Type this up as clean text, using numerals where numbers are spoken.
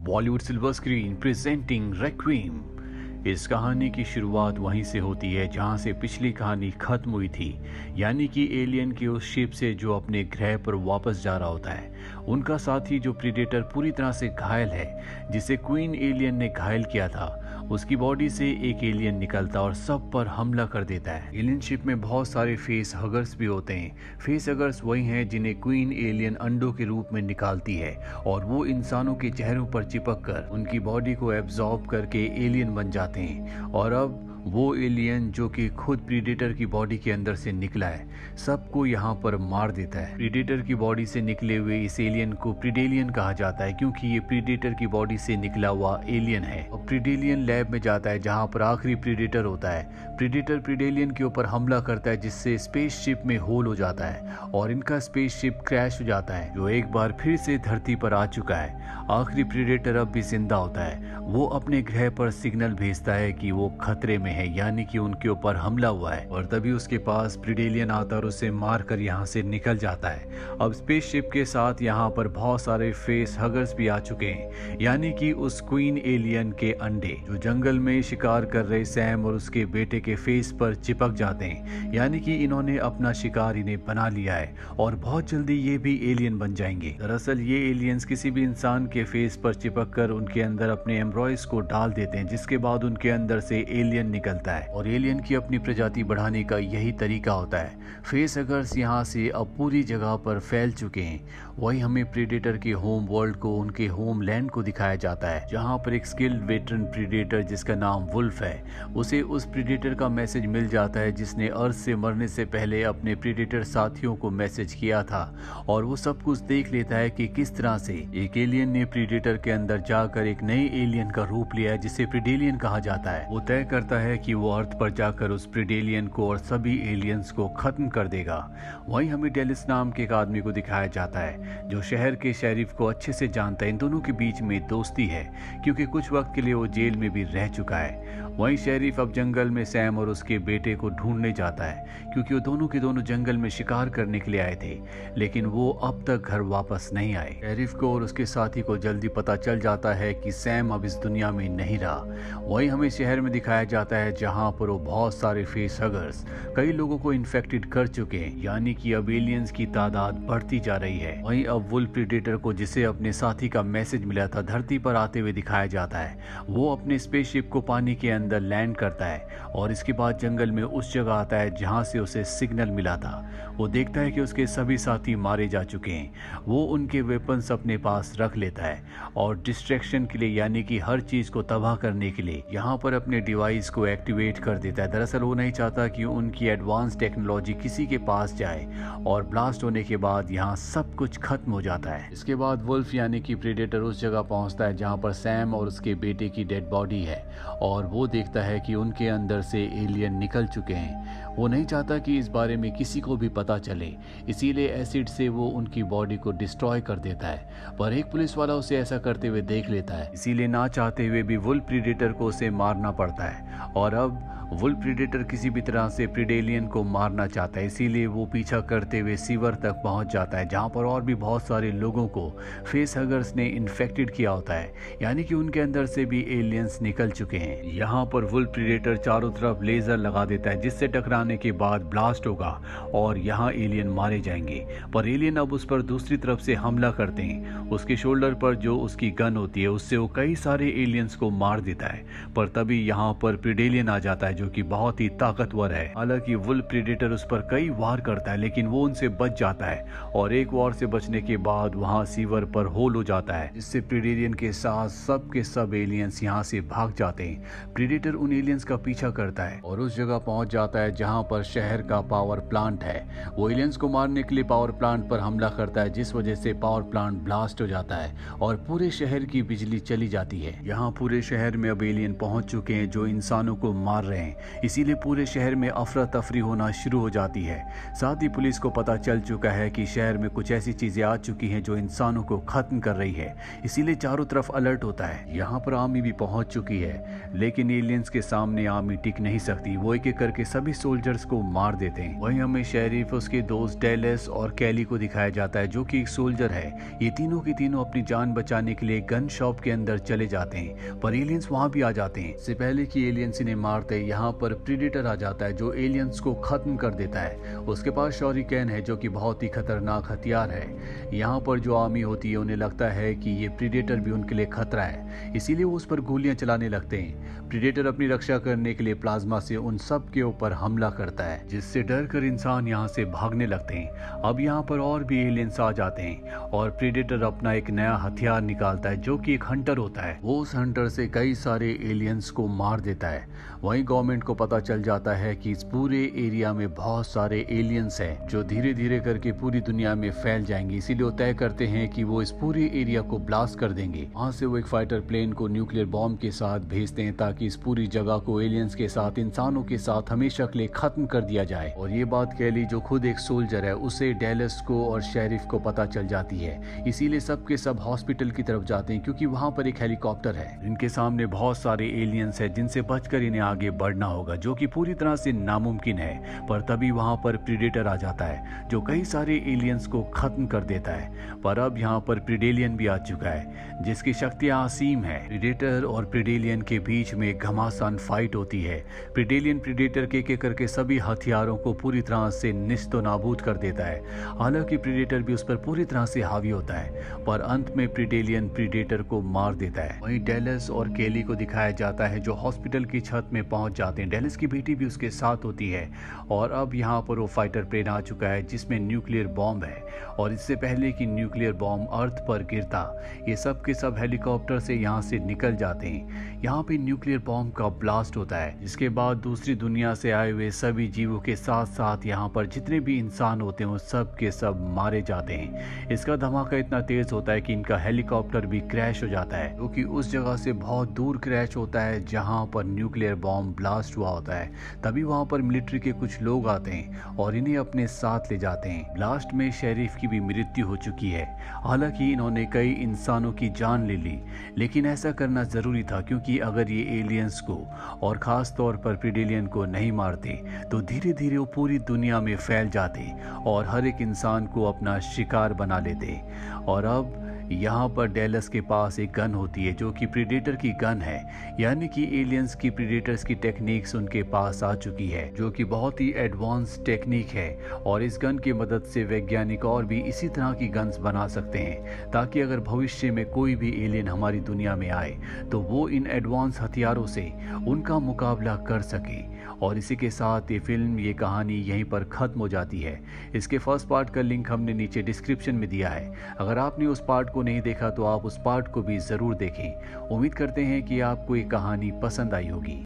Bollywood silver screen presenting requiem. इस कहानी की शुरुआत वहीं से होती है जहां से पिछली कहानी खत्म हुई थी, यानी कि एलियन के उस शिप से जो अपने ग्रह पर वापस जा रहा होता है। उनका साथी जो प्रीडेटर पूरी तरह से घायल है, जिसे क्वीन एलियन ने घायल किया था, उसकी बॉडी से एक एलियन निकलता और सब पर हमला कर देता है। एलियन शिप में बहुत सारे फेस हगर्स भी होते हैं। फेस हगर्स वही हैं जिन्हें क्वीन एलियन अंडों के रूप में निकालती है और वो इंसानों के चेहरों पर चिपक कर उनकी बॉडी को एब्जॉर्ब करके एलियन बन जाते हैं। और अब वो एलियन जो कि खुद प्रीडेटर की बॉडी के अंदर से निकला है, सबको यहाँ पर मार देता है। प्रीडेटर की बॉडी से निकले हुए इस एलियन को प्रीडेलियन कहा जाता है, क्योंकि ये प्रीडेटर की बॉडी से निकला हुआ एलियन है। और प्रीडेलियन लैब में जाता है जहाँ पर आखिरी प्रीडेटर होता है। प्रीडेटर प्रीडेलियन के ऊपर हमला करता है, जिससे स्पेसशिप में होल हो जाता है और इनका स्पेसशिप क्रैश हो जाता है, जो एक बार फिर से धरती पर आ चुका है। आखिरी प्रीडेटर अब भी जिंदा होता है। वो अपने ग्रह पर सिग्नल भेजता है कि वो खतरे में है, यानी कि उनके ऊपर हमला हुआ है। और तभी उसके पास प्रीडेलियन आता और उसे मारकर यहाँ से निकल जाता है। अब स्पेसशिप के साथ यहाँ पर बहुत सारे फेस हगर्स भी आ चुके हैं, यानी कि उस क्वीन एलियन के अंडे जो जंगल में शिकार कर रहे सैम और उसके बेटे के फेस पर चिपक जाते हैं, यानी कि इन्होंने अपना शिकार इन्हें बना लिया है और बहुत जल्दी ये भी एलियन बन जाएंगे। दरअसल ये एलियंस किसी भी इंसान के फेस पर चिपक कर उनके अंदर अपने एम्ब्रॉयज को डाल देते हैं, जिसके बाद उनके अंदर से एलियन निकलता है। और एलियन की अपनी प्रजाति बढ़ाने का यही तरीका होता है। फेस हगर्स यहाँ से अब पूरी जगह पर फैल चुके हैं। वही हमें प्रीडेटर के होम वर्ल्ड को, उनके होम लैंड को दिखाया जाता है, जहाँ पर एक स्किल्ड वेटरन प्रीडेटर जिसका नाम वुल्फ है, उसे उस प्रीडेटर का मैसेज मिल जाता है जिसने अर्थ से मरने से पहले अपने प्रीडेटर साथियों को मैसेज किया था। और वो सब कुछ देख लेता है कि किस तरह से एक एलियन ने प्रीडेटर के अंदर जाकर एक नए एलियन का रूप लिया है, जिसे प्रीडेलियन कहा जाता है। वो तय करता है कि वो अर्थ पर जाकर उस प्रीडेलियन को और सभी एलियंस को खत्म कर देगा। वहीं हमें डेलिस नाम के एक आदमी को दिखाया जाता है जो शहर के शेरिफ को अच्छे से जानता है। इन दोनों के बीच में दोस्ती है, क्योंकि कुछ वक्त के लिए वो जेल में भी रह चुका है। वहीं शेरिफ अब जंगल में सैम और उसके बेटे को ढूंढने जाता है, क्योंकि वो दोनों के दोनों जंगल में शिकार करने के लिए आए थे, लेकिन वो अब तक घर वापस नहीं आए। शेरिफ को और उसके साथी को जल्दी पता चल जाता है कि सैम अब इस दुनिया में नहीं रहा। वहीं हमें शहर में दिखाया जाता है जहां पर वो बहुत सारे फेस हगर्स कई लोगों को इन्फेक्टेड कर चुके हैं, यानी कि अब एलियंस की तादाद बढ़ती जा रही है। वहीं अब वुल्फ प्रीडेटर को, जिसे अपने साथी का मैसेज मिला था, धरती पर आते हुए दिखाया जाता है। वो अपने स्पेसशिप को पानी के अंदर लैंड करता है और इसके बाद जंगल में उस जगह आता है जहां से उसे सिग्नल मिला था। वो देखता है कि उसके सभी साथी मारे जा चुके हैं। वो उनके वेपन्स अपने पास रख लेता है और डिस्ट्रैक्शन के लिए, यानी कि हर चीज को तबाह करने के लिए, यहाँ पर अपने डिवाइस को एक्टिवेट कर देता है। दरअसल वो नहीं चाहता कि उनकी एडवांस टेक्नोलॉजी किसी के पास जाए और ब्लास्ट होने के बाद यहाँ सब कुछ खत्म हो जाता है। इसके बाद वुल्फ यानी कि प्रीडेटर उस जगह पहुंचता है जहाँ पर सैम और उसके बेटे की डेड बॉडी है और वो देखता है कि उनके अंदर से एलियन निकल चुके हैं। वो नहीं चाहता कि इस बारे में किसी को भी पता चले, इसीलिए एसिड से वो उनकी बॉडी को डिस्ट्रॉय कर देता है। पर एक पुलिस वाला उसे ऐसा करते हुए देख लेता है, इसीलिए ना चाहते हुए भी वुल्फ प्रीडेटर को उसे मारना पड़ता है। और अब वुल्फ प्रीडेटर किसी भी तरह से प्रीडेलियन को मारना चाहता है, इसीलिए वो पीछा करते हुए सीवर तक पहुंच जाता है, जहां पर और भी बहुत सारे लोगों को फेस हगर्स ने इन्फेक्टेड किया होता है, यानी कि उनके अंदर से भी एलियंस निकल चुके हैं। यहाँ पर वुल्फ प्रीडेटर चारों तरफ लेजर लगा देता है, जिससे टकराने के बाद ब्लास्ट होगा और यहाँ एलियन मारे जाएंगे। पर एलियन अब उस पर दूसरी तरफ से हमला करते हैं। उसके शोल्डर पर जो उसकी गन होती है, उससे वो कई सारे एलियंस को मार देता है। पर तभी यहाँ पर प्रीडेलियन आ जाता है, जो कि बहुत ही ताकतवर है। हालांकि वुल्फ प्रीडेटर उस पर कई वार करता है, लेकिन वो उनसे बच जाता है और एक वार से बचने के बाद वहां सीवर पर होल हो जाता है, जिससे प्रीडेलियन के साथ सब के सब एलियंस यहाँ से भाग जाते हैं। प्रीडेटर उन एलियंस का पीछा करता है और उस जगह पहुंच जाता है जहां पर शहर का पावर प्लांट है। वो एलियंस को मारने के लिए पावर प्लांट पर हमला करता है, जिस वजह से पावर प्लांट ब्लास्ट हो जाता है और पूरे शहर की बिजली चली जाती है। यहाँ पूरे शहर में अब एलियन पहुंच चुके हैं जो इंसानों को मार रहे हैं। हैं, इसीलिए पूरे शहर में अफरा तफरी होना शुरू हो जाती है। साथ ही पुलिस को पता चल चुका है कि शहर में कुछ ऐसी चीजें आ चुकी हैं जो इंसानों को खत्म कर रही है, इसीलिए चारों तरफ अलर्ट होता है। यहाँ पर आर्मी भी पहुंच चुकी है, लेकिन एलियंस के सामने आर्मी टिक नहीं सकती। वो एक एक करके सभी सोल्जर्स को मार देते हैं। वहीं हमें शेरिफ, उसके दोस्त डेलस और कैली को दिखाया जाता है जो कि एक सोल्जर है। ये तीनों के तीनों अपनी जान बचाने के लिए गन शॉप के अंदर चले जाते हैं, पर एलियंस वहां भी आ जाते हैं। इससे पहले कि एलियंस इन्हें मारते यहाँ पर प्रीडेटर आ जाता है जो एलियंस को खत्म कर देता है। उसके पास शॉरिकेन है जो कि बहुत ही खतरनाक हथियार है। यहाँ पर जो आर्मी होती है उन्हें लगता है कि ये प्रीडेटर भी उनके लिए खतरा है, इसीलिए वो उस पर गोलियां चलाने लगते हैं। प्रीडेटर अपनी रक्षा करने के लिए प्लाज्मा से उन सब के ऊपर हमला करता है, जिससे डर कर इंसान यहाँ से भागने लगते हैं। अब यहाँ पर और भी एलियंस आ जाते हैं और प्रीडेटर अपना एक नया हथियार निकालता है जो कि एक हंटर होता है। वो उस हंटर से कई सारे एलियंस को मार देता है। वहीं गवर्नमेंट को पता चल जाता है कि इस पूरे एरिया में बहुत सारे एलियंस हैं जो धीरे धीरे करके पूरी दुनिया में फैल जाएंगे, इसीलिए वो तय करते हैं कि वो इस पूरे एरिया को ब्लास्ट कर देंगे। वहां से वो एक फाइटर प्लेन को न्यूक्लियर बॉम्ब के साथ भेजते हैं ताकि इस पूरी जगह को एलियंस के साथ, इंसानों के साथ हमेशा के लिए खत्म कर दिया जाए। और ये बात कैली जो खुद एक सोल्जर है उसे डेलस को और शेरिफ को पता चल जाती है, इसीलिए सबके सब हॉस्पिटल की तरफ जाते हैं क्योंकि वहां पर एक हेलीकॉप्टर है। इनके सामने बहुत सारे एलियंस है जिनसे बचकर इन्हें आगे बढ़ना होगा, जो कि पूरी तरह से नामुमकिन है। पर तभी वहां पर प्रीडेटर आ जाता है जो कई सारे एलियंस को खत्म कर देता है। पर अब यहाँ पर प्रीडेलियन भी आ चुका है जिसकी शक्तियां असीम है। प्रीडेटर और प्रीडेलियन के बीच में एक घमासान फाइट होती है। प्रीडेलियन प्रीडेटर के एक करके सभी हथियारों को पूरी तरह से निस्तो नाबूद कर देता है। हालांकि प्रीडेटर भी उस पर पूरी तरह से हावी होता है, पर अंत में प्रीडेलियन प्रीडेटर को मार देता है। वहीं डेलस और केली को दिखाया जाता है जो हॉस्पिटल की छत में पहुंच जाते हैं। डेलस की बेटी भी उसके साथ होती है और अब यहाँ पर वो फाइटर प्लेन आ चुका है जिसमें न्यूक्लियर बॉम्ब है। और इससे पहले कि न्यूक्लियर बॉम्ब अर्थ पर गिरता, ये सब के सब हेलीकॉप्टर से यहाँ से निकल जाते हैं। यहाँ पे न्यूक्लियर बॉम्ब का ब्लास्ट होता है, जिसके बाद दूसरी दुनिया से आए हुए सभी जीवों के साथ साथ यहाँ पर जितने भी इंसान होते हैं वो सब के सब मारे जाते हैं। इसका धमाका इतना तेज होता है कि इनका हेलीकॉप्टर भी क्रैश हो जाता है, जो कि उस जगह से बहुत दूर क्रैश होता है जहाँ पर न्यूक्लियर बॉम्ब ब्लास्ट हुआ होता है। तभी वहाँ पर मिलिट्री के कुछ लोग आते हैं और इन्हें अपने साथ ले जाते हैं। ब्लास्ट में शेरिफ की भी मृत्यु हो चुकी है। हालांकि इन्होंने कई इंसानों की जान ले ली, लेकिन ऐसा करना जरूरी था क्योंकि अगर ये एलियंस को और खास तौर पर प्रीडेलियन को नहीं मारते तो धीरे धीरे वो पूरी दुनिया में फैल जाते और हर एक इंसान को अपना शिकार बना लेते। और अब यहाँ पर डेलस के पास एक गन होती है जो कि प्रीडेटर की गन है, यानी कि एलियंस की प्रीडेटर्स की टेक्निक्स उनके पास आ चुकी है जो कि बहुत ही एडवांस टेक्निक है। और इस गन की मदद से वैज्ञानिक और भी इसी तरह की गन्स बना सकते हैं ताकि अगर भविष्य में कोई भी एलियन हमारी दुनिया में आए तो वो इन एडवांस हथियारों से उनका मुकाबला कर सके। और इसी के साथ ये फिल्म, ये कहानी यहीं पर ख़त्म हो जाती है। इसके फर्स्ट पार्ट का लिंक हमने नीचे डिस्क्रिप्शन में दिया है। अगर आपने उस पार्ट को नहीं देखा तो आप उस पार्ट को भी ज़रूर देखें। उम्मीद करते हैं कि आपको ये कहानी पसंद आई होगी।